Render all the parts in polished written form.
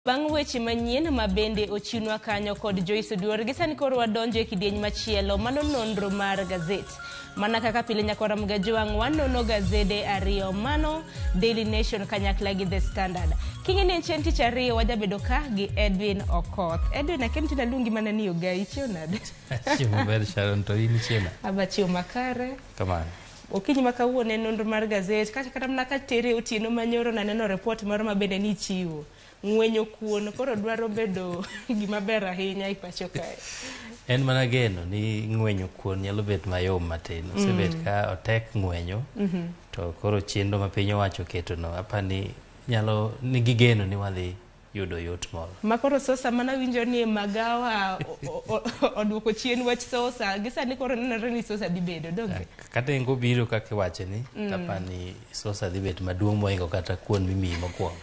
Bang' weche manyien ma bende ochinwa kanyo kod Joyce Oduor gisani koro wadonjo e kidieny machielo mano nonro mar gazet. Mana kaka pile nyakora mga jowang' wanono gazede ariyo mano Daily Nation kanyakla gi The Standard. King'eni en chieng' tich ariyo wajabedo ka gi Edwin Okoth. Edwin akem tina lungi mana ni ogai chio nade. Chiemo ber Sharon to ini chiema. Aba chio makare. Kamano. Okinyi ma kawuono en nonro mar gazet kata mana ka tere otieno manyoro naneno report moro ma bende ni chiwo. Ng'wenyo kuon koro dwaro bedo gima ber ahinya e pacho kae. En mana geno ni ng'wenyo kuon nyalo bet mayom matin. Osebet ka otek ng'wenyo to koro chenro ma piny owacho keto no apani nyalo nigi geno ni wadhi yudo yot moro. Makoro sosa mana winjo ni magawa oduoko chien wach sosa gisani koro nenore ni sosa dhi bedo donge. Kata ngo biro kaka wache ni tapani sosa dhi bet maduong' moingo kata kuon mimiyi mokwongo.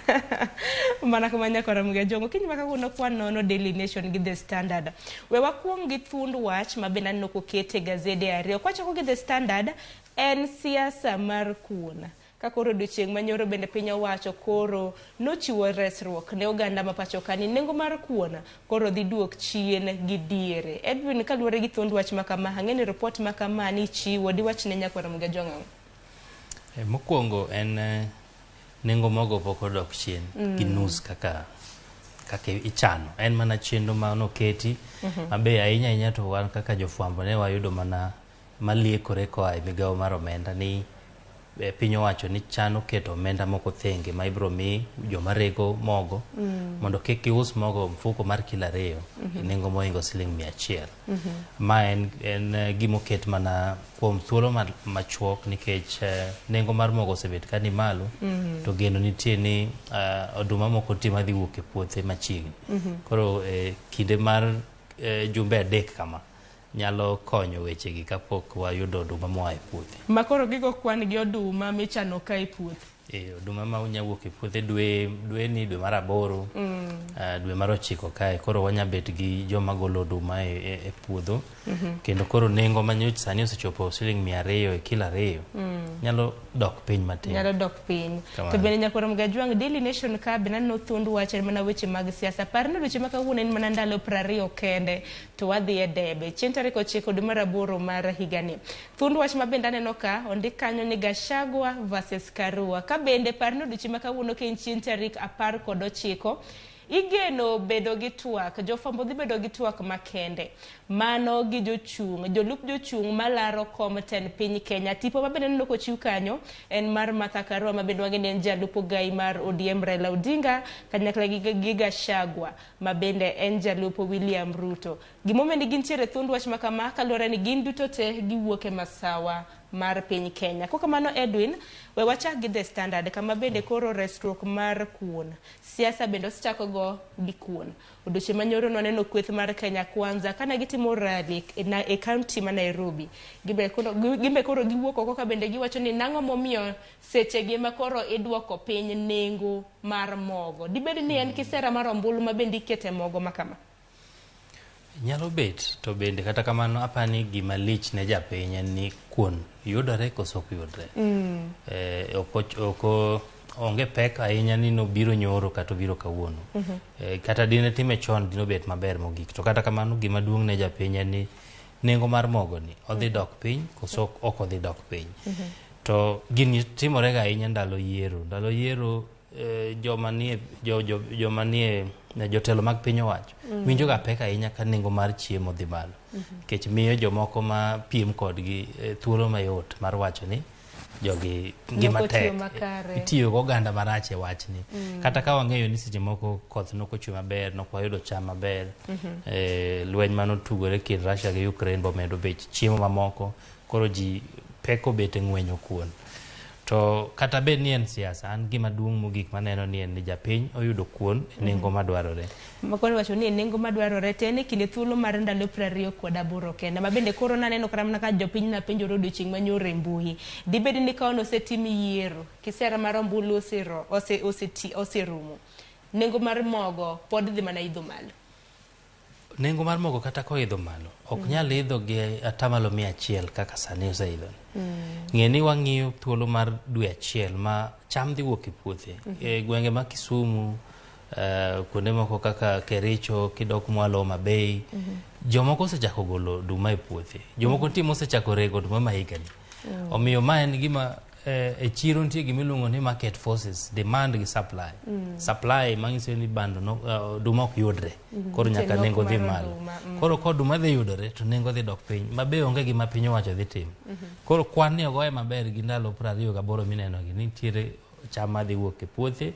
Mana kama nyakora mga jongo kinyi maka kuna kwa nono Daily Nation gi The Standard. We wakuong gi thund wach mabenda noko kete gazede ariyo. Kwa chako gi The Standard en siasa mar kuona. Kakoro ducheng manyoro bende piny owacho koro nochiwo resruok ne oganda mapacho kani nengo mar kuona koro dhi duok chien gi diere. Edwin kaluwore gi thund wach makama hang'eni report makama ni chiwo di wach ne nyakora mga jongo. Mokwongo en nengo mogo pok odok chien gi nus kaka ichano. En mana chenro ma noketi mabe ahinya to wan kaka jofwambo ne wayudo mana maliekore koa e migawo mar omenda ni piny owacho ni chano keto omenda moko thenge ma ibro mi joma rego mogo mondo kik gius mogo mfuko mar kilo ariyo nengo moingo siling 100. Ma en gimoket mana kuom thuolo machuok nikech nengo mar mogo osebet kani malo to geno nitie ni oduma moko ti madhi wuok e puothe machiegni. Koro kinde mar jumbe 3 kama nyalo konyo weche gi kapok wayudo oduma moa e puothe. Makoro gigo kwan gi oduma michano ka e puothe. Oduma ma unya wuok e puothe dwe mar 8 dwe mar 9 kae koro wanya bet gi joma golo oduma e puodho kendo koro nengo manyoch sani osechopo siling 200 e kilo 2 nyalo dok piny matin. Nyalo dok piny. To bende nyakora mga jwang' Daily Nation ka bena no thundu wache mana weche mag siasa. Parno weche maka wuone en mana ndalo 20 kende to wadhi e debe. Chieng' tarik 9 dwe mar 8 mar higani. Thundu wach mabenda neno ka ondik kanyo ni Gachagua versus Karua. Bende parno duchi maka wuono ke chieng' tarik 19 igeno bedo gi twak jofwambo dhi bedo gi twak makende mano gi jolup jochung' malaro kom ten piny Kenya. Tipo mabende neno kochiw kanyo en mar Martha Karua mabende wang'eni en jalup ogai mar ODM Raila Odinga kanyakla gi Gachagua mabende en jalup William Ruto. Gimomendi gintiere thund wach makama kaluwore ni gin duto te giwuok e masawa mar piny Kenya. Koka mano Edwin, we wachak gi The Standard kama bende koro resruok mar kuon. Siasa bende osechako go gi kuon. Oduche manyoro noneno kweth mar Kenya Kwanza kana gitimo rally e county ma Nairobi. Gimbe koro giwuok oko ka bende giwacho ni nang'o momiyo seche gi ma koro idwoko piny nengo mar mogo. Dibed ni en kisera mar ombulu ma bende ikete mogo makama. Nyalo bet to bende kata kamano apani gima lich ne japiny en ni kuon yudore koso ok yudre. Oko onge pek ahinya ni no biro nyoro kata biro kawuono. Kata dine time chon dino bet maber mogik to kata kamano gima duong' ne japiny en ni nengo mar mogo ni odhi dok piny koso ok odhi dok piny. To gini timore ga ahinya ndalo yiero joma nie jotelo mag piny owacho winjo ga pek ahinya ka nengo mar chiemo dhi malo nikech miyo jomoko ma piem kodgi thuolo mayot mar wacho ni jogi ngima tek itiyo go oganda marach e wachni kata ka wang'eyo ni seche moko koth nokochwe maber nokwayudo cham maber lweny manotugore kind Russia gi Ukraine bomedo bech chiemo mamoko koro ji peko bete ng'wenyo kuon. To kata bed ni en siasa an gima duong' mogik maneno ni en ni japiny oyudo kuon nengo madwarore. Makoro wacho ni nengo madwarore te ne kinde thuolo mar ndalo 28 kende mabende koro naneno karamna ka jopiny na penjo rodo chieng' manyore mbui. Dibed ni kaono setimi yiero kisera mar ombulu oserumo. Nengo mar mogo pod dhi mana idho malo. Nengo mar mogo kata ko idho malo ok nyal idho gi atamalo 100 kaka sani oseidho. Ng'eni wang'iyo thuolo mar dwe achiel ma cham dhi wuok e puothe e gwenge ma Kisumu kuonde moko kaka Kericho, kidok mwalo Mabei, jomoko osechako golo oduma e puothe, jomoko timo osechako rego oduma ma higani. Omiyo ma en gima e chiro nitie gima iluongo ni market forces, demand gi supply. Supply manyiso ni bando oduma ok yudre, koro nyaka nengo dhi malo. Koro ka oduma dhi yudore to nengo dhi dok piny, mabe onge gima piny owacho dhi timo. Koro kwan ni ogoye maber gi ndalo 28 mineno gi, nitiere cham madhi wuok e puothe,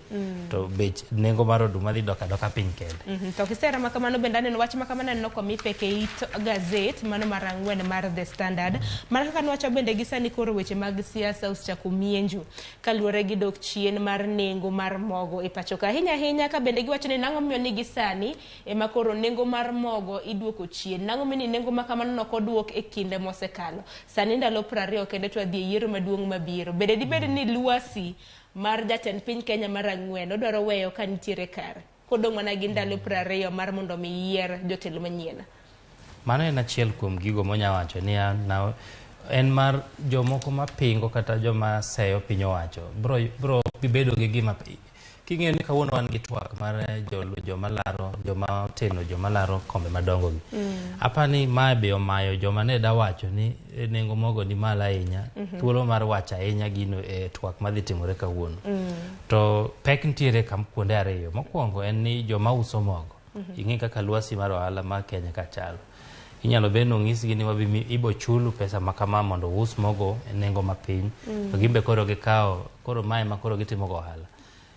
to bech nengo mar oduma dhi dok adoka piny kende. To kisera ma kamano bende aneno wach ma kamano aneno komi peke it gazet mano mar ang'wen mar The Standard, mar kaka nwacho bende gi sani koro weche mag siasa osechako mienjo kaluwore gi dok chien mar nengo mar mogo e pacho ka. Ahinya ka bende giwacho ni nang'o miyo ni gisani ema koro nengo mar mogo iduoko chien. Nang'o miyo ni nengo ma kamano nok oduok e kinde mosekalo. Sani ndalo 20 kende to adhi yiero maduong' mabiro. Bende dibed ni lwasi mar jatend piny Kenya mar ang'wen odwaro weyo ka nitiere kare kodong' mana gi ndalo 20 mar mondo mi yier jotelo manyien. Mano en achiel kuom gigo monya wacho ni en mar jomoko mapingo kata joma seyo piny owacho bro bibedo gi gima king'eyo ni kawuono wan gi twak mar joma laro kombe madongo gi. Apani mae be omayo joma ne da wacho ni nengo mogo ni malo ahinya, thuolo mar wacho ahinya gino e twak madhi timore kawuono. To pek nitiere kuonde ariyo. Mokwongo en ni joma uso mogo, ing'e kaka lwasi mar ohala ma Kenya ka chalo. Inyalo beno ng'isgi ni ibo chulu pesa makama mondo us mogo e nengo mapiny, to gimbe koro gikawo, koro mae ma koro gitimo go ohala.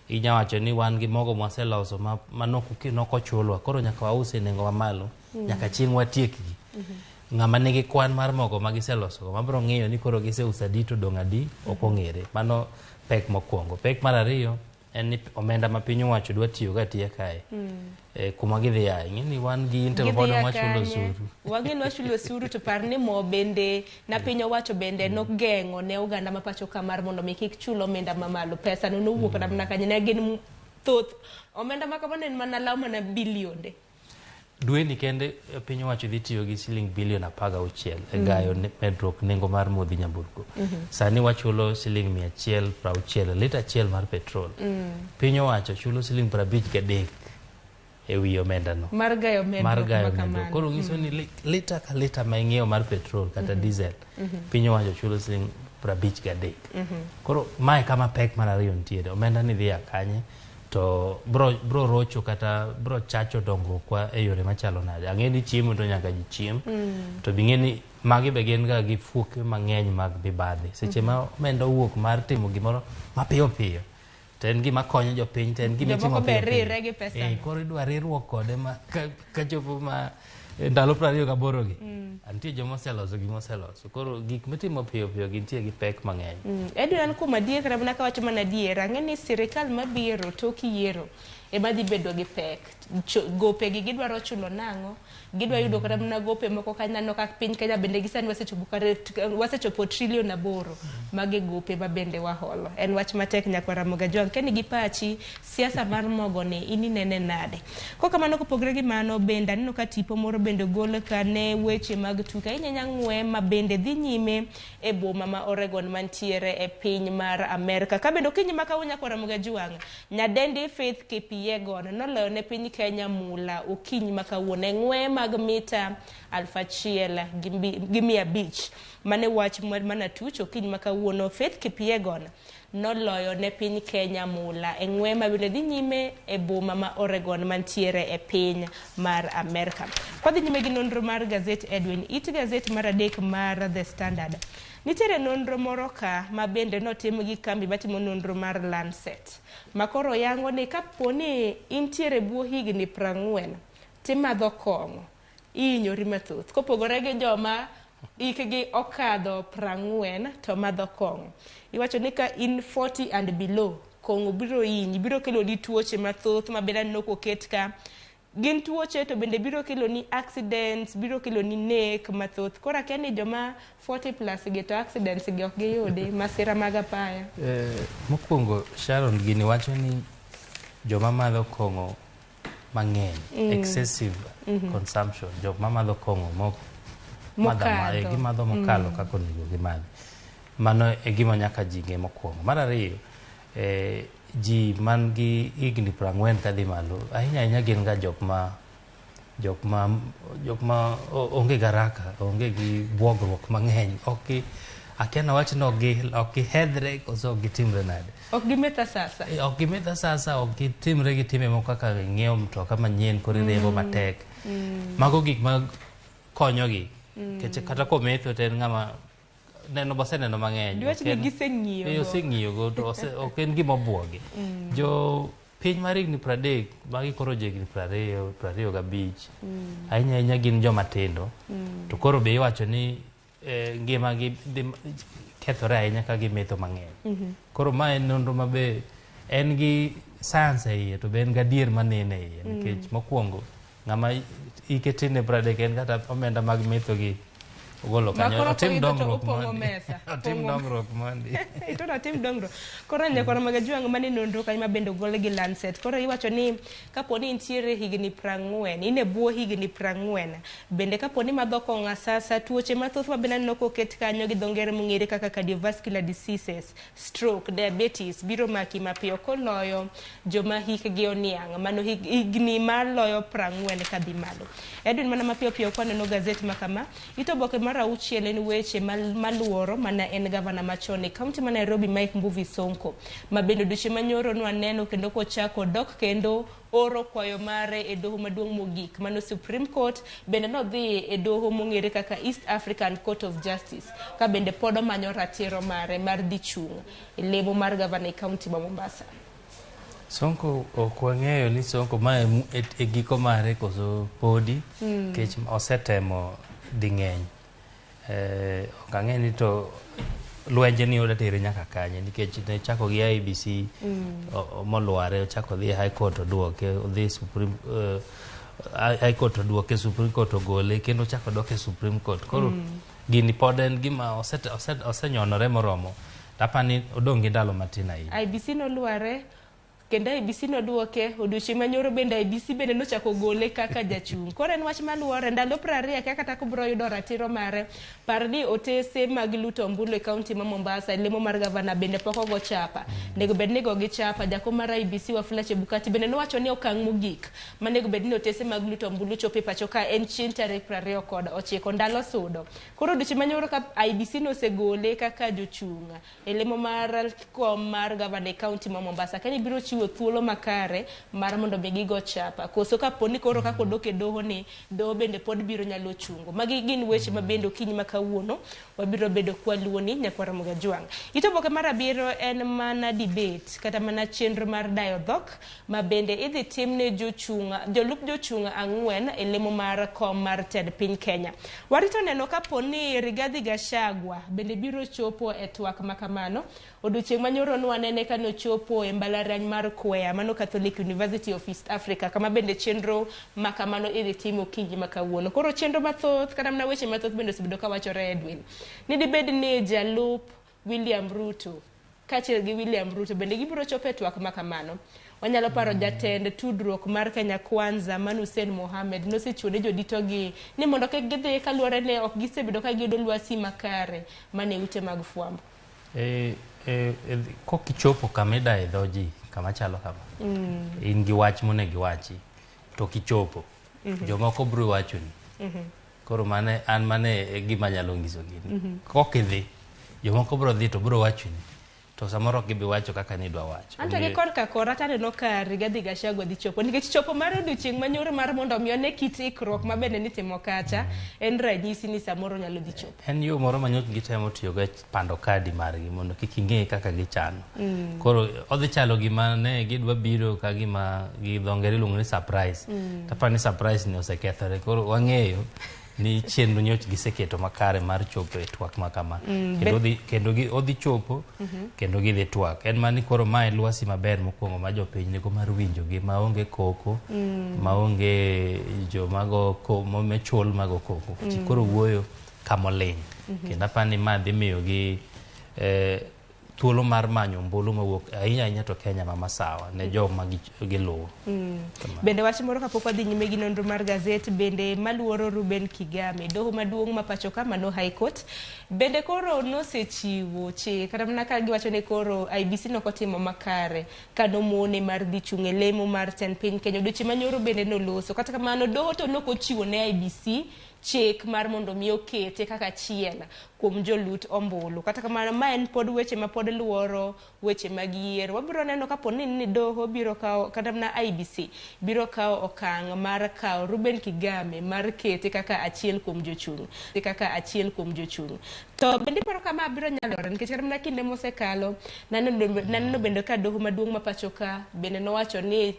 Inya wacho ni wan gi mogo mwaseloso ma noko chulwa, koro nyaka wause nengo mamalo, nyaka chieng' watiekgi. Ng'ama nigi kwan mar mogo ma giseloso, mabro ng'eyo ni koro giseuso adi to dong' adi ok ong'ere. Mano pek mokwongo. Pek mar ariyo en ni omenda ma piny owacho dwa tiyo ga tiya kae. Kuma gidhi yaye, ng'eni wan gi Interpol machulo osuru. Wang'eni wachulo osuru, to par ni mo bende na piny owacho bende nogeng'o ne oganda ma pacho ka mar mondo mi kik chul omenda mamalo. Pesa no nowuok na kanye ne gin thoth. Omenda ma kamano en mana law mana bilionde. Dwe ni kende piny owacho dhi tiyo gi siling bilion 16 e gayo medruok nengo mar modhi nyamburko. Sani wachulo siling 160 lita achiel mar petrol. Piny owacho chulo siling 53 e wi omenda no. Mar gayo medruok. Koro nyiso ni lita ka lita ma ing'iewo mar petrol kata diesel, piny owacho chulo siling 53. Koro mae kama pek mar ariyo nitiere. Omenda ni dhi akanye. To bro rocho kata bro chacho dongruok kwa e yore machalo nade. Ang'e ni chiemo to nyaka ji chiem, to bing'e ni magi be gin ga gi fuoke mang'eny mag mibadhi. Seche ma omenda wuok mar timo gimoro mapiyo piyo, to en gima konyo jopiny, to en gima itimo piyo piyo. Koro idwa riwruok kode ka chopo ma ndalo 28 gi. Antie joma oseloso gima oseloso. Koro gik mitimo piyo piyo gintie gi pek mang'eny. Edwan kuma adiera mana kawacho mana adiera, ang'e ni sirikal mabiro tok yiero ema dhi bedo gi pek. Gope gi gidwaro chulo nang'o, gidwa yudo kata mana gope moko kanano kaka piny Kenya bende gisani wasechopo 8 trillion mage gope ma bende waholo. En wach matek nyakwara Mogajwang', keni gi pachi siasa mar mogo ni inene nade. Kokamano kopogre gi mano bende aneno ka tipo moro bende gol ka ne weche mag tuka inyanya ng'we ma bende dhi nyime e boma ma Oregon mantiere e piny mar Amerika. Ka bende okinyi maka nyakwara Mogajwang', nyadendi Faith Kipyegon noloyo ne piny Kenya mula okinyi maka wuone ng'we mag mita 1,500 mane wach mana tucho okinyi maka wuono. Faith Kipyegon noloyo ne piny Kenya mula e ng'we ma bende dhi nyime e boma ma Oregon mantiere e piny mar Amerika. Kwa dhi nyime gi nonro mar gazet Edwin, it gazet mar adek mar The Standard. Nitiere nonro moro ka ma bende notim gi kambi matimo nonro mar Lancet. Makoro yango ni kaponi intiere buo higni 40 timadho kong'o inyori mathoth. Kopogore gi joma ikgi okadho 40 to madho kong'o. Iwacho ni ka in 40 and below, kong'o biro kelo ni tuoche mathoth ma bende nok oket ka. Gin tuoche to bende biro kelo ni accidents, biro kelo ni nek mathoth. Kora kia ni joma 40 plus gi to accidents gi ok giyudi, masira mag apaya. Mokwongo Sharon gini wacho ni joma madho kong'o mang'eny, excessive consumption, joma madho kong'o gimadho mokalo kaka onego gimadhi. Mano e gima nyaka ji ng'e mokwongo. Mar ariyo, ji man gi higni 40 kadhi malo ahinya gin ga jok ma onge garaka, onge gi buogruok mang'eny, akia wach no ok gihedhre koso ok gitimre nade. Ok gimetha sasa. Ok gimetha sasa, ok gitimre gi time moko kaka ng'iewo mtoka manyien koro riembo matek. Mago gik ma konyogi. Kata kometho to en ng'ama neno baseneno mang'eny. Dwach ni giseng'iyo. Oseng'iyo to ok en gima obuogi. Jo piny mar higni 30 magi koro jigni 25 ahinya gin joma tindo to koro be iwacho ni ngimagi kethore ahinya ka gimetho mang'eny. Koro ma en nonro mabe en gi science e iye to be en gadier manene e iye nikech mokwongo ng'ama ike tin e 30 en kata omenda mag metho gi ogolo kanyo otim dongruok mandi ito na tim dongruok koro nyakora mag Ojwang mane nonro kanyo ma bende ogol gi Lancet koro iwacho ni kaponi nitiere higni 40 ine buo higni 40 bende kaponi madho kong'a sasa tuoche mathoth ma bende noko ket kanyo gi dho ngere mong'ere kaka cardiovascular diseases, stroke, diabetes biro maki mapiyo koloyo joma hikgi oniang' mano higni maloyo 40 kadhi malo. Edwin mana mapiyo piyo kwaneno gazet makama itoboke mar auchiel en weche maluoro mana en gavana machon e kaunti ma Nairobi Mike Mbuvi Sonko ma bende odiochieng' manyoro nwaneno kendo kochako dok kendo oro kwayo mare e doho maduong' mogik mano Supreme Court bende nodhi e doho mong'ere kaka East African Court of Justice ka bende pod omanyo ratiro mare mar dhi chung' e lemo mar gavana e kaunti ma Mombasa. Sonko ok wang'eyo ni Sonko ma e giko mare koso podi kech osetemo dhi ng'eny. Ok ang'e ni to lwenje ni odatere nyaka kanye nikech ne chako gi IBC molware ochako dhi High Court oduoke odhi Supreme High Court oduoke Supreme Court ogole kendo chako dok e Supreme Court koro gini pod en gima osenyonore moromo tapani odong' gi ndalo matin ahinya. IBC nolware kendo IBC noduoke odiochieng' manyoro bende IBC bende nochako gole kaka jachung'. Koro en wach maluore ndalo 20 kaka biro yudo ratiro mare par ni otese mag luto ombulu e kaunti ma Mombasa lemo mar gavana bende pok ogo chapa. Nego bed ni go gi chapa jako mar IBC Wafula Chebukati bende nowacho ni okang' mogik manego bed ni otese mag luto ombulu chope pacho ka en chieng' tarik 29 ndalo sudo. Koro odiochieng' manyoro ka IBC nosegole kaka jochung' e lemo mar kom mar gavana e kaunti ma Mombasa kani biro thuolo makare mar mondo be gigo chapa koso kaponi koro kako dok e doho ni doho bende pod biro nyalo chungo. Magi gin weche ma bende okinyi ma kawuono wabiro bedo kwaluoni nyakwara Muga Jwang. Itoboke mar abiro en mana debate kata mana chenro mar dayo dhok ma bende idhi timne jolup jochung' 4 e lemo mar kom mar TED piny Kenya. Warito neno kaponi Rigathi Gachagua bende biro chopo e twak makamano odiochieng' manyoro nwanene kano chopo e mbalariany mar Kwea mano Catholic University of East Africa kama bende chenro makamano idhi timo kinyi makawuono. Koro chenro mathoth kata mna weche mathoth bende osebedo ka wachore Edwin ni dibed ni jalup William Ruto kachiel gi William Ruto bende gibiro chopo e twak makamano. Wanyalo paro jatend tudruok mar Kenya Kwanza Manu Hussein Mohamed nosechuone jodito gi ni mondo kik gidhi kaluore ne ok gisebedo ka giyudo lwasi makare mane ute mag fwambo. Kokichopo kamida e dhoji kama chalo kama in gi wach mone gi wachi to kichopo jomoko biro wachoni koro mane an mane gima nyalo ngiso gini kokidhi jomoko biro dhi to biro wachoni to samoro gibi wacho kaka ni dwa wacho. Anto gi korka korata neno ka Rigathi Gachagua dhi chopo nikech chopo mar odiochieng' manyoro mar mondo mione kit ikruok mabende nitimo kacha en ranyisi ni samoro nyalo dhi chopo. En yo moro manyok gitemo tiyo go pando kadi margi mondo kik ing'e kaka gichano. Koro odhi chalo gima ne gidwa biro ka gima gi dho ngere luongo ni surprise. Tapani surprise ni osekethore koro wang'eyo ni chenro nyoch giseketo makare mar chopo e twak makama kendo odhi chopo kendo gidhi twak en mani koro mae lwasi maber mokwongo ma jopiny nigo mar winjogi maonge koko maonge jomago momechol mago koko koro wuoyo kamoling kendo apani ma dhi miyogi thuolo mar manyo ombulu mawuok ahinya to Kenya ma masawa ne joma giluwo. Bende wach moro kapok wadhi nyime gi nonro mar gazet bende maluoro Ruben Kigame, doho maduong' ma pacho ka mano High Court bende koro nosechiwo chik kata mana ka giwacho ni koro IBC nokotimo makare ka nomone mar dhi chung' e lemo mar tend piny Kenya odiochieng' manyoro bende noloso. Kata kamano doho to nokochiwo ne IBC chik mar mondo mi okete kaka achiel kuom jolut ombulu. Kata kamano ma en pod weche ma pod luoro weche mag yiero. Wabiro neno kapo ni doho biro kawo kata na IBC biro kawo okang' mar kawo Ruben Kigame mar kete kaka achiel kuom jochung'. To bende paro kama biro nyalore nikech kata mana kinde mosekalo naneno bende ka doho maduong' ma pacho ka bende nowacho ni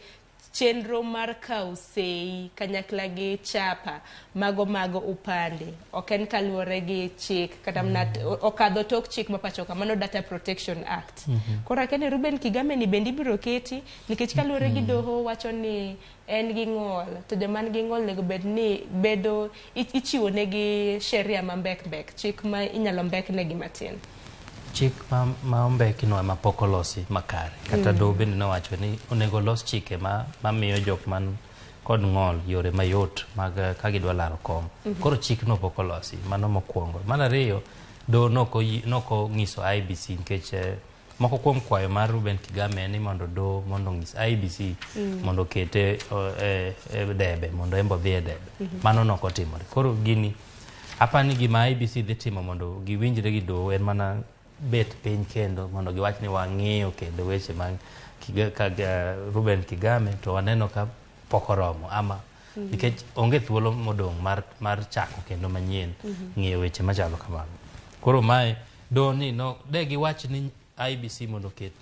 chenro mar kawo sei kanyakla gi chapa mago upande ok en kaluwore gi chik kata okadho tok chik ma pacho kamano Data Protection Act. Koro akene Ruben Kigame ni bende ibiro keti nikech kaluwore gi doho wacho ni en gi ng'ol to joman gi ng'ol nego bed ni bedo ichiwo negi sheria ma mbek chik ma inyalo mbek negi matin. Chik ma ombeki no ema pok olosi makare kata doho bende nowacho ni onego los chike ma miyo jok man kod ng'ol yore mayot mag ka gidwa laro kom. Koro chik no pok olosi, mano mokwongo. Mar ariyo, doho noko ng'iso IBC nikech moko kuom kwayo mar Ruben Kigame ni mondo doho mondo ng'is IBC mondo kete debe mondo embo dhi e debe. Mano nokotimore. Koro gini apani gima IBC dhi timo mondo giwinjre gi doho en mana bet piny kendo mondo giwach ni wang'eyo kendo weche mag Ruben Kigame to waneno ka pok oromo ama nikech onge thuolo modong' mar chako kendo manyien ng'eyo weche machalo kamano. Koro mae do ni no de giwach ni IBC mondo ket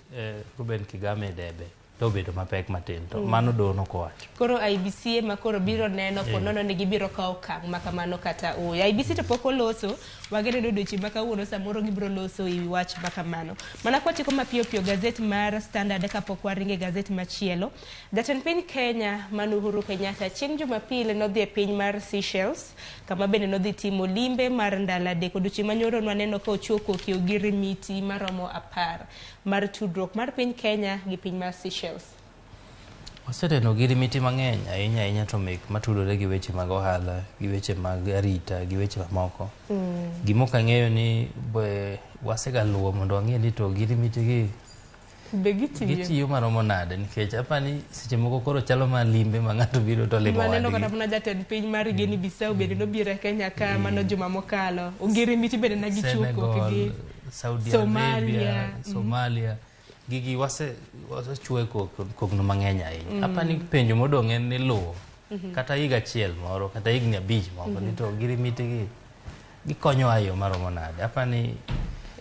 Ruben Kigame debe to bedo mapek matin to mano do nokowacho. Koro IBC ema koro biro neno ponono ni gibiro kawo okang' ma kamano kata IBC to pok oloso wageno do dochi ma kawuono samoro gibiro loso e wach ma kamano. Mana kwachiko mapiyo gazet mar Standard kapok waringe gazet machielo. Jatend piny Kenya Manu Uhuru Kenyatta chieng' Jumapil nodhi e piny mar Seychelles kama bende nodhi timo limbe mar ndalo adek. Odiochieng' manyoro waneno ka ochoko ogirimiti maromo 10 mar tudruok mar piny Kenya gi piny mar Seychelles. Oseneno ogirimiti mang'eny ahinya to mek matudore gi weche mag ohala, gi weche mag arita, gi weche mamoko. Gimok ang'eyo ni wasegaluwo mondo wang'e ni to ogirimiti gi gitiyo maromo nade nikech apani seche moko koro chalo ma limbe ma ng'ato biro to limo wadgi. Maneno kata mana jatend piny mar Guinea Bissau bende nobiro e Kenya ka mano juma mokalo. Ogirimiti bende na gichuko gi Saudi Arabia, Somalia. Gigi wasechwe kogno mang'eny ahinya. Apani penjo modong' en ni luwo kata higa achiel moro kata higni 5 moko ni to ogirimiti gi gikonyo ayo maromo nade. Apani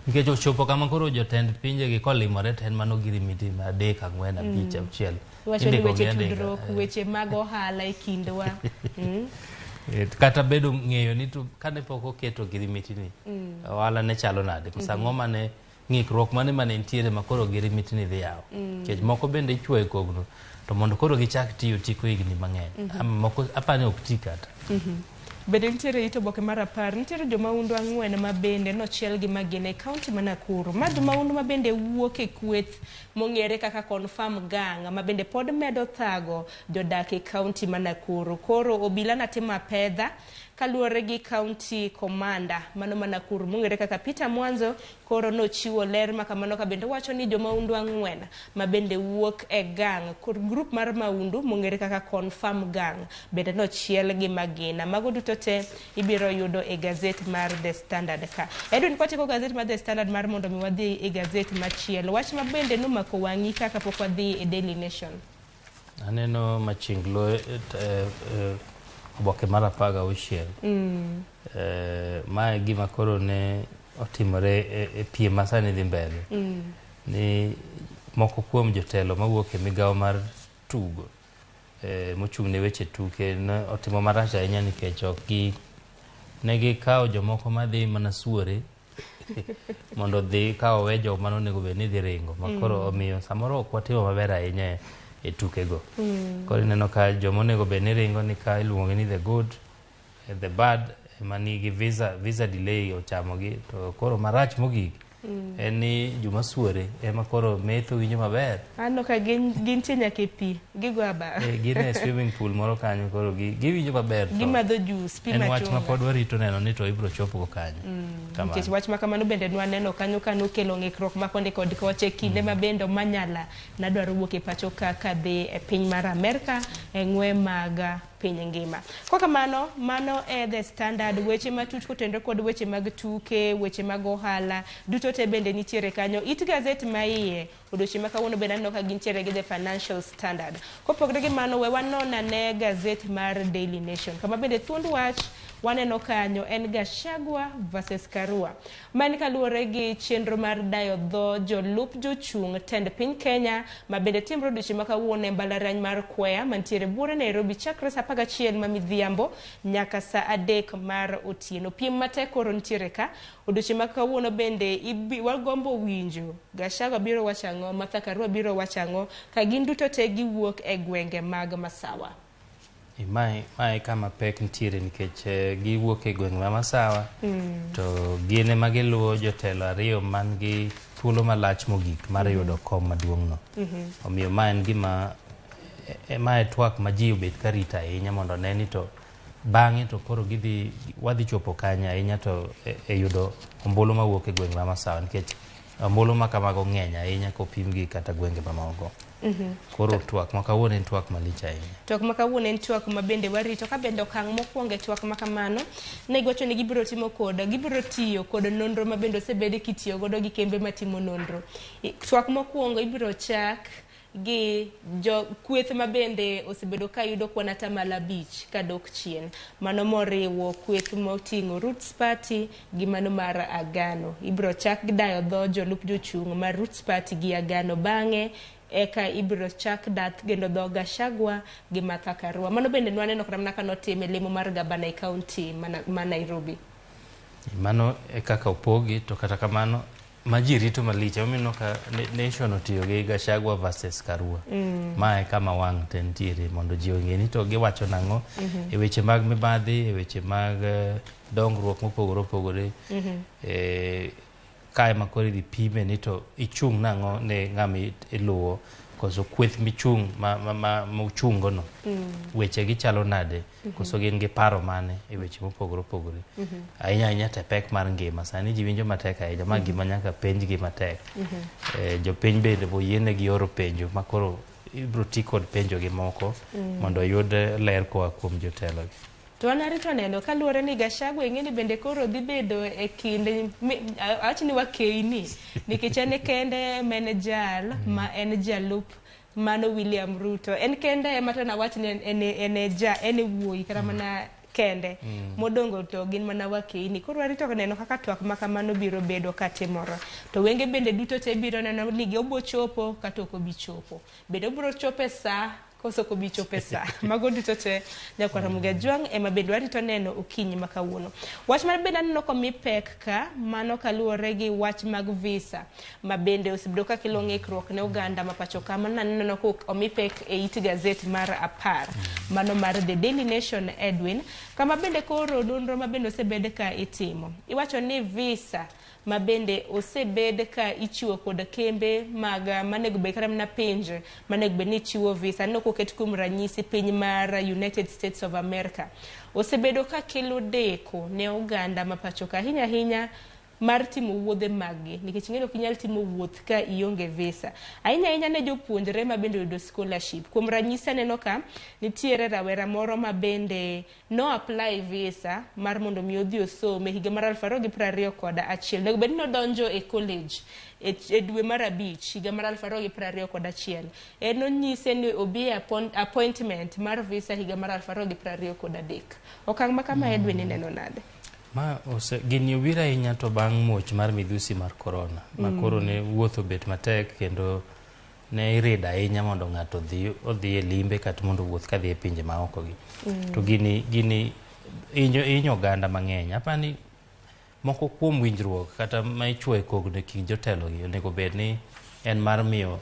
nikech ochopo kama koro jotend pinje gi kolimore to en mano ogirimiti ma 3, 4, 5, 6. Wacho ni weche tudruok, weche mag ohala e kindwa. Kata bedo ng'eyo ni to kane pok oketo ogirimiti ni ohala ne chalo nade. Sang'o mane ng'ikruok mane nitiere ma koro ogirimiti ni dhi yawo. Nikech moko bende ichwoyo kogno to mondo koro gichak tiyo tiko higni mang'eny. Moko apani ok ti kata. Bende nitiere ito boke mar 10 nitiere jomaundu 4 ma bende nochiel gi magine e kaunti ma Nakuru. Ma jomaundu ma bende wuok e kweth mong'ere kaka Confirm Gang ma bende pod medo thago jodak e kaunti ma Nakuru. Koro obila natimo apedha kaluwore gi county commander mano ma Nakuru mong'ere kaka Peter Mwanzo koro nochiwo ler ma kamano ka bende wacho ni jomaundu 4 ma bende wuok e gang kod group mar maundu mong'ere kaka Confirm Gang bende nochiel gi magina. Mago duto te ibiro yudo e gazet mar The Standard ka. Edwin kwatiko gazet mar The Standard mar mondo mi wadhi e gazet machielo. Wach ma bende nomako wang'i kaka pok wadhi e Daily Nation. Aneno machinglo oboke mar 16. Ma gima koro ne otimore e piem masani dhi mbele. Ni moko kuom jotelo mawuok e migawo mar tugo mochung' ne weche tuke otimo marach ahinya nikech ok ne gikawo jomoko madhi mana suore mondo dhi kawo we joma nonego bed ni dhi ringo makoro omiyo samoro ok watimo maber ahinya e tukego. Koro ineno ka joma onego bed ni ringo ni ka iluongo ni the good, the bad, ema nigi visa delay ochamogi to koro marach mogik en ni Juma Suore ema koro metho winjo maber. Ano ka gintie nyaka e pi gigo aba. Gin e swimming pool moro kanyo koro giwinjo maber. Gimadho juice pi machunga. En wach ma pod warito neno ni to ibiro chopo kanyo. Nikech wach ma kamano bende nwaneno kanyo kano kelo ng'ikruok ma konde kod koche kinde ma bende manyala nadwaro wuok e pacho ka dhi e piny mar Amerika e ng'we mag piny ngima. Kwa kamano, mano e The Standard, weche matut kotendre kod weche mag tuke, weche mag ohala, duto te bende nitiere kanyo. It gazet ma iye, odiochieng' ma kawuono bende aneno ka gintiere gi The Financial Standard. Kopogre gi mano, we wanon ane gazet mar Daily Nation. Kama bende thuond wach waneno kanyo en Gachagua versus Karua. Mani kaluwore gi chenro mar dayo dho jolup jochung' tend piny Kenya, ma bende timre odiochieng' ma kawuono e mbalariany mar Kwea mantiere buore Nairobi chakre sa 11 ma midhiambo nyaka sa 3 mar otieno. Piem matek koro nitiere ka. Odiochieng' ma kawuono bende wagombo winjo Gachagua biro wacho ang'o, Martha Karua biro wacho ang'o, ka gin duto te giwuok e gwenge mag Masawa. Mae kama pek nitiere nikech giwuok e gwenge ma Masawa to gin ema giluwo jotelo ariyo man gi thuolo malach mogik mar yudo kom maduong'no. Omiyo ma en gima mae twak ma ji obet ka rito ahinya mondo ne ni to bang'e to koro wadhi chopo kanya ahinya to e yudo ombulu mawuok e gwenge ma Masawa nikech ombulu ma kamago ng'eny ahinya kopim gi kata gwenge mamoko. Koro twak ma kawuono en twak malich ahinya. Twak ma kawuono en twak ma bende warito ka bende okang' mokwongo e twak ma kamano ne giwacho ni gibiro tiyo kod nonro ma bende osebed kitiyo godo gi kembe matimo nonro. Twak mokwongo ibiro chak gi kweth ma bende osebedo ka yudo kwan atamalo 5 kadok chien. Mano moriwo kweth moting'o Roots Party gi mano mar Agano. Ibiro chak gi dayo dho jolup jochung' mar Roots Party gi Agano bang'e eka ibiro chak dath gendo dho Gachagua gi Martha Karua. Mano bende nwaneno kata mana kanotime lemo mar gabana e kaunti ma Nairobi. Mano e kaka opogi to kata kamano ma ji rito malich. Omino ka nation otiyo gi Gachagua versus Karua. Ma e kama wang' te nitiere mondo ji ong'e ni to giwacho nang'o e weche mag mibadhi, e weche mag dongruok mopogore opogore. Kae ma koro idhi pime ni to ichung' nang'o ne ng'ama iluwo koso kweth michung' ma uchungo no weche gi chalo nade koso gin gi paro mane e weche mopogore opogore. Ahinya te pek mar ngima sani ji winjo matek ahinya ma gima nyaka penj gi matek. Jopiny bende boyiene gi oro penjo ma koro ibiro ti kod penjo gi moko mondo yud ler koa kuom jotelo gi. To anarito neno kaluwore ni Gachagua ing'eni bende koro dhi bedo e kinde awach ni wakeini nikech en kende menejal ma en jalup mano William Ruto. En kende ema to nawach ni en wuoyi kata mana kende modongo to gin mana wakeini. Koro warito neno kaka twak ma kamano biro bedo katimore. To wenge bende duto te biro neno ni obo chopo kata ok obi chopo. Bende obiro chopo e sa koso ko bicho pesa mago duto te nyakwara Mugajwang' ema bende warito neno okinyi ma kawuono. Wach mar bende aneno ko mi pek ka mano kaluwore gi wach mag visa ma bende osebedo ka kelo ng'ikruok ne oganda ma pacho ka. Mano aneno ko omi pek e it gazet mar 10 mano mar The Daily Nation Edwin kama bende koro nonro ma bende osebed ka itimo. Iwacho ni visa ma bende osebed ka ichiwo kod kembe mag manego be kata na pinje manego be ni chiwo visa no koket kuom ranyisi piny mar United States of America osebedo ka kelo deko ne oganda ma pacho ka hinya mar timo wuodhe maggi nikech ng'eyo kinyal timo wuoth ka ionge visa. Ahinya ne jopuonjre ma bende yudo scholarship. Kuom ranyisi neno ka nitiere rawera moro ma bende no apply visa mar mondo mi odhi osome higa mar 2021. Nego bende no donjo e college e dwe mar 5 higa mar 2021. En onyise ni obi appointment mar visa higa mar 2023. Okang' ma kama Edwin neno nade? Ma gini obiro ahinya to bang' muoch mar midhusi mar corona ma koro ne wuotho bet matek kendo ne irida ahinya mondo ng'ato odhi e limbe kata mondo wuoth kadhi e pinje maoko gi. To gini inyo oganda mang'eny. Apani moko kuom winjruok kata ma ichwo e kogno kind jotelo gi onego bed ni en mar miyo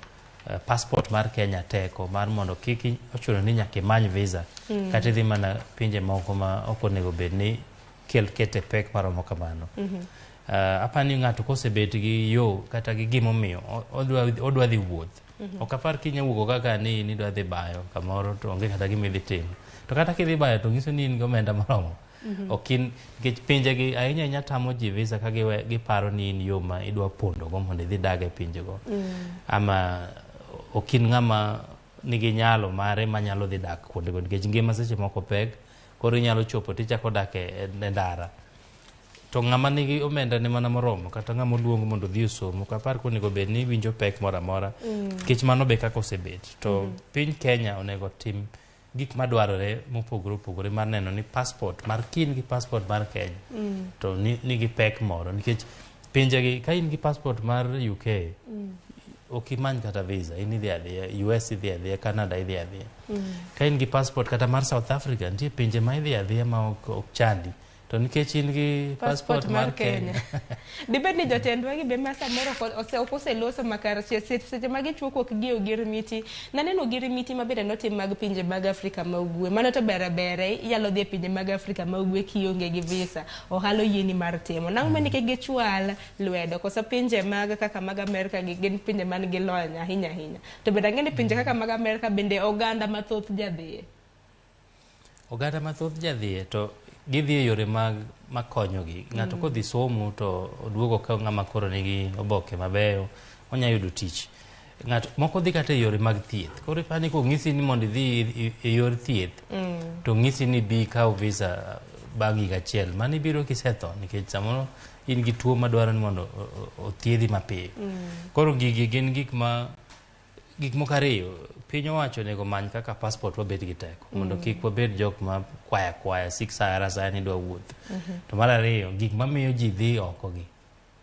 passport mar Kenya teko mar mondo kik ochuno ni nyaka imany visa kata idhi mana pinje moko ma ok onego bed ni kete pek maromo kamano. apani ng'ato kosebet gi yo kata gi gimomiyo odwa dhi wuoth ok apar kinyawuok kaka ni dwa dhi bayo kamoro to onge kata gimidhi timo to kata kidhi bayo to nyiso ni in gi omenda moromo okin nikech pinjegi ahinya tamo ji visa ka giparo ni in yo ma idwa pondogo mondo idhi dag e pinjego ama okin ng'ama nigi nyalo mare manyalo dhi dak kuondego nikech ngima seche moko pek koro inyalo chopo tichako dak e ndara to ng'ama nigi omenda ne mana moromo kata ng'ama oluongo mondo dhi osomo kapar konego bed ni winjo pek moro amora nikech mano be kaka osebet to piny Kenya onego tim gik madwarore mopogore opogore mar neno ni passport mar kin gi passport mar Kenya to nigi pek moro nikech pinjegi ka in gi passport mar UK ok imany kata visa in idhi adhiya US idhi adhiya Canada idhi adhiya ka in gi passport kata mar South Africa nitie pinje ma idhi adhiya ma ok chandi to nikech in gi passport mar Kenya dibed ni jotendwa gi be masa moro oseloso makar seche ma gichwoko gi ogirimiti naneno ogirimiti mabende notim mag pinje mag Afrika ma ugwe mano to bere inyalo dhi e pinje mag Afrika ma ugwe kionge gi visa ohalo yieni mar timo nang'o ma nikech gichwal lwedo koso pinje mag kaka mag Amerika gin pinje man gi lony ahinya to bende ang'e ni pinje kaka mag Amerika bende oganda mathoth jadhiye to gidhi e yore makonyogi ng'ato kodhi somo to oduogo ka ng'ama koro nigi oboke mabeyo onya yudo tich ng'ato moko dhi kata e yore mag thieth koro ipani kong'isi ni mondo idhi e yor thieth to ng'isi ni bi kaw visa bang' higa achiel mano ibiro kisetho nikech samoro in gi tuo madwaro ni mondo othiedhi mapiyo koro gigi gin gik moko ariyo piny owacho onego many kaka passport wabed gi teko mondo kik wabed jok ma kwaya sik saya ni dwa wuoth to mar ariyo gik mamiyo ji dhi oko gi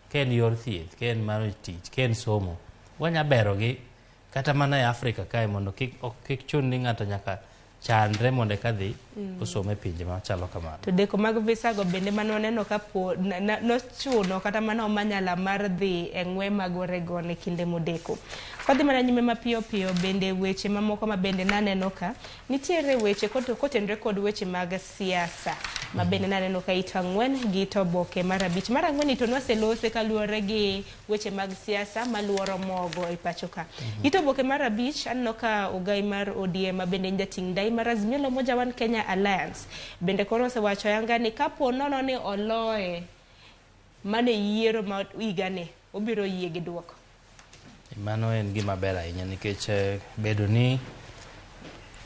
ka en yor thieth ka en mar tich ka en somo wanya berogi kata mana e Afrika kae mondo kik chun ni ng'ato nyaka chandre mondo ka dhi osome pinje machalo kamano to deko mag visa go bende manoneno kapo nochuno kata mana omanyala mar dhi e ng'we mag Oregon e kinde modeko kodhi mana nyime mapiyo bende weche mamoko ma bende naneno ka nitiere weche kotenre kod weche mag siasa ma bende naneno ka ito ang'wen gi to oboke mar abich mar ang'wen to nwaselose kaluwore gi weche mag siasa maluoro mogo e pacho ka ito oboke mar abich aneno ka ogai mar ODM ma bende jating dai mar Azimio la Umoja One Kenya Alliance bende koro osewacho yanga ni kapo nono ni oloye mane yiero ma higani obiro yie gi duoko mano en gima ber ahinya nikech bedo ni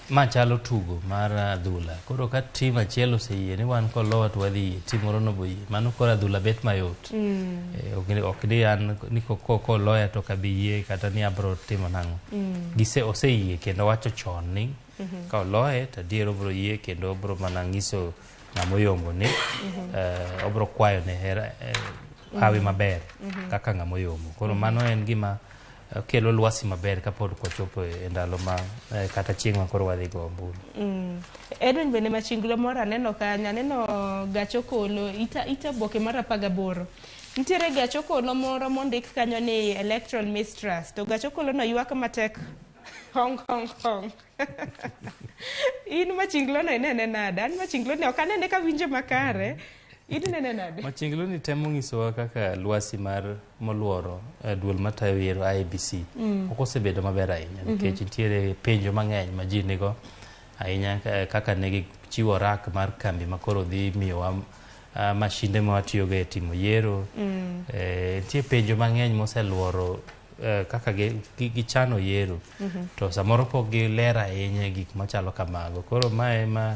machalo tugo mar adhula koro ka tim achiel oseyie ni wan kolowa to wadhi yie tim moro no boyie mano koro adhula bet mayot ok ni an ni koloya to kabi yie kata ni abro timo nang'o oseyie kendo wacho chon ni ka oloye to adier obro yie kendo obro mana ng'iso ng'amoyombo ni obro kwayo ne hera hawi maber kaka ng'amoyombo koro mano en gima kelo lwasi maber kapod kwachopo e ndalo ma kata chieng' ma koro wadhi go ombulu Edwin bende machinglo moro aneno kanya aneno gachokolo ita boke mar 18 nitiere gachokolo moro mondik kanyo ni electoral mistrust to gachokolo no ywak matek hong in machinglo no inene nada an machinglo ne ok anene ka winjo makare idinene nade machinglo ni temo ng'isowa kaka lwasi mar moluoro duol matayo yiero IEBC ok osebedo maber ahinya nikech nitiere penjo mang'eny ma ji nigo ahinya kaka ne gichiwo rak mar kambi makoro dhi miyowa mashinde ma watiyogo e timo yiero nitie penjo mang'eny moseluoro kaka gichano yiero to samoro pok giler ahinya gik machalo kamago koro mae ma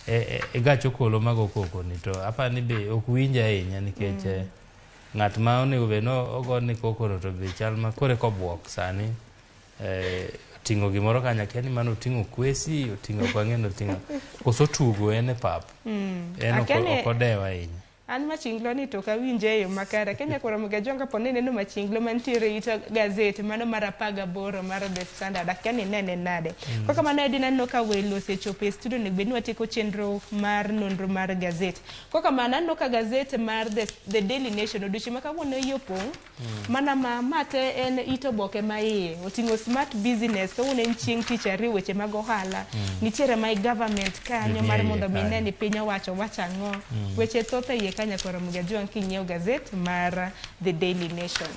e gachokolo mago koko ni to apa ni be ok winja ahinya nikech ng'at ma onego be no ogo ni koko to be chal ma kore kobuok sani tingo gimoro kanya keni mano tingo kwesi otingo kwang'eno tingo koso tugo en e pap en ok odewa ahinya an machinglo ni to kawinje yo makara Kenya kora mga jonga pone neno machinglo mantiere ita gazeti mano mar 18 mar The Standard akani nene nade kaka mano edina no ka welo sechope studio ne benu atiko chenro mar nonro mar gazeti kaka mana no ka gazeti mar the Daily Nation oduchi maka wono yopong mana mate en ito boke maiye otingo smart business to wono chieng teacher weche mag ohala nitiere my government kanyo mar mondo minene piny owacho wachango weche thoth ye kanya koro Mugajwang kinyiew gazet mar The Daily Nation.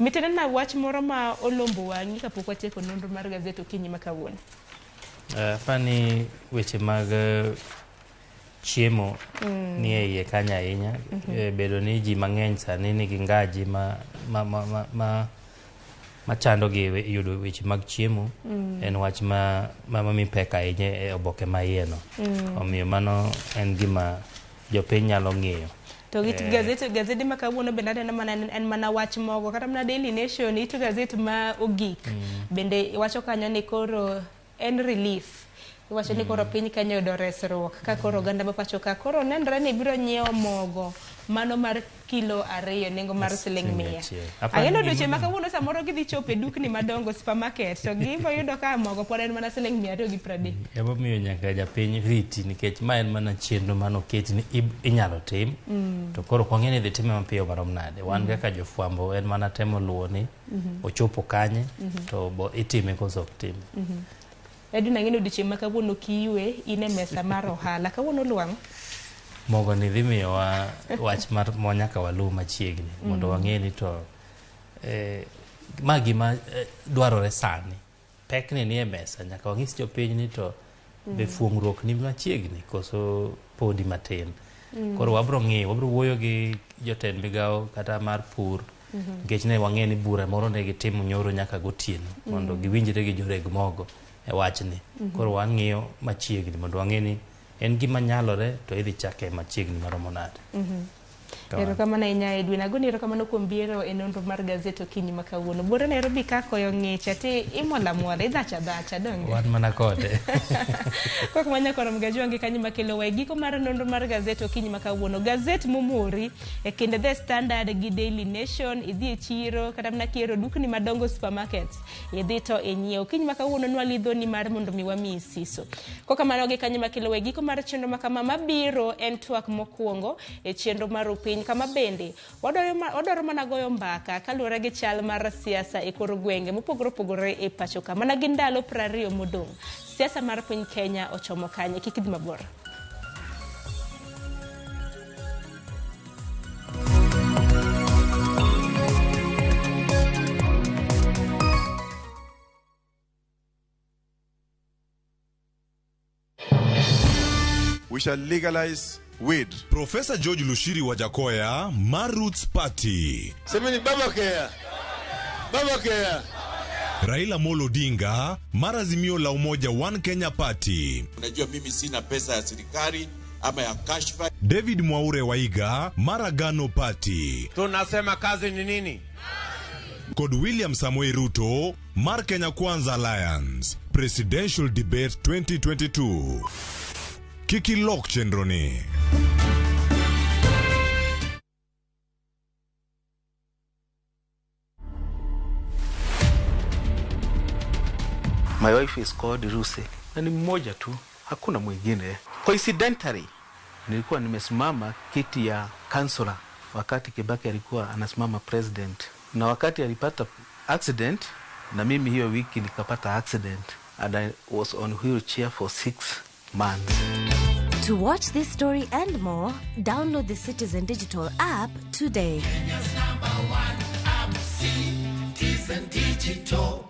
Mitene na wach moro ma olombo wangi kapok watieko nonro mar gazet okinyi ma kawuono. Pani weche mag chiemo ni e iye kanya ahinya. Bedo ni ji mang'eny sani nigi ngaji machando gi yudo weche mag chiemo en wach ma mi pek ahinya e oboke ma iye no. Omiyo mano en gima jopiny nyalo ng'eyo. To git gazet ma kawuono bende aneno mana en mana wach mogo kata mana Daily Nation ito gazet ma ogik bende wacho kanyo ni koro en relief. Wacho ni koro piny Kenya yudo resruok ka koro oganda ma pacho ka koro nenre ni biro nyiewo mogo mano mar kilo 2 nengo mar Sh100. Ang'eno dweche ma kawuono samoro gidhi chopo e dukni madongo supermarket to gibo yudo ka mogo pod en mana Sh230. Emo miyo nyaka japiny riti nikech ma en mana chenro mano keti ni inyalo tim to koro kwang'e ni dhi time mapiyo marom nade. Wan kaka jofwambo en mana temo luwo ni ochopo kanye to bo itime koso time. Edwin ang'eno dweche ma kawuono kiwe ine mesa mar ohala kawuono luang'. Mogo ni dhi miyo wach mar nyaka walu machiegni mondo wang'e ni to ma gima dwarore sani pekni ni e mesa nyaka wang'is jopiny ni to be fuong'ruok ni machiegni koso podi matin. Koro wabro ng'iyo wabro wuoyo gi jotend migawo kata mar pur nikech ne wang'e ni bura moro ne gitimo nyoro nyaka gotieno mondo giwinjre gi joreg mogo e wachni. Koro wang'iyo machiegni mondo wang'e ni en gima nyalore to idhi chake machiegni maromo nade. Erokamano ahinya Edwin, agoni erokamano kuom biro e nonro mar gazet okinyi ma kawuono. Buore Nairobi ka koyo ng'ich ati imola muola idhacha dhacha donge. Wan mana kode. Kok manya koro Mugajwang kanyo makelo wae giko mar nonro mar gazet okinyi ma kawuono. Gazet momori e kind The Standard gi Daily Nation idhi e chiro kata mana kiero dukni madongo supermarkets idhi to inyiew. Okinyi ma kawuono nwalidho ni mar mondo mi wami siso. Kokamano gi kanyo makelo wae giko mar chenro makama mabiro en twak mokwongo e chenro mar piny kama bende wadwaro mana goyo mbaka kaluwore gi chal mar siasa e kor gwenge mopogore opogore e pacho ka mana gi ndalo 20 modong'. Siasa mar piny Kenya ochomo kanye kik idhi mabor. We shall legalize weed. Professor George Lushiri Wajakoya, Roots Party. Semeni Baba Kea. Baba Kea. Raila Molo Odinga, Azimio la Umoja One Kenya Party. Unajua mimi sina pesa ya serikali ama ya kashfa. David Mwaure Waiga, Agano Party. Tunasema kazi ni nini? Kod William Samoei Ruto, Kenya Kwanza Alliance. Presidential Debate 2022. Kiki Lok Chendroni. My wife is called Ruse. Na ni mmoja tu, hakuna mwingine. Coincidentally, nilikuwa nimesimama kiti ya kansula wakati Kibaki alikuwa anasimama president. Na wakati alipata accident, na mimi hiyo wiki nikapata accident. And I was on wheelchair for 6 months. To watch this story and more, download the Citizen Digital app today. Kenya's #1 app, Citizen Digital.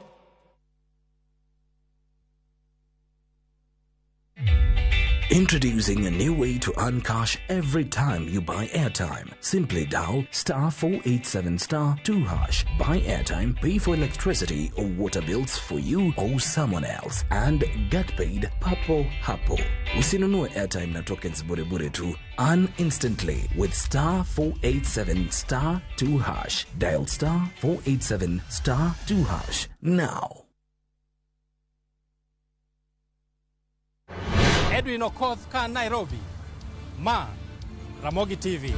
Introducing a new way to earn cash every time you buy airtime. Simply dial *487*2#. Buy airtime, pay for electricity or water bills for you or someone else, and get paid papo hapo. Usinunue airtime na tokens bure tu. Earn instantly with *487*2#. Dial *487*2# now. Edwin Okoth ka Nairobi, Ramogi TV.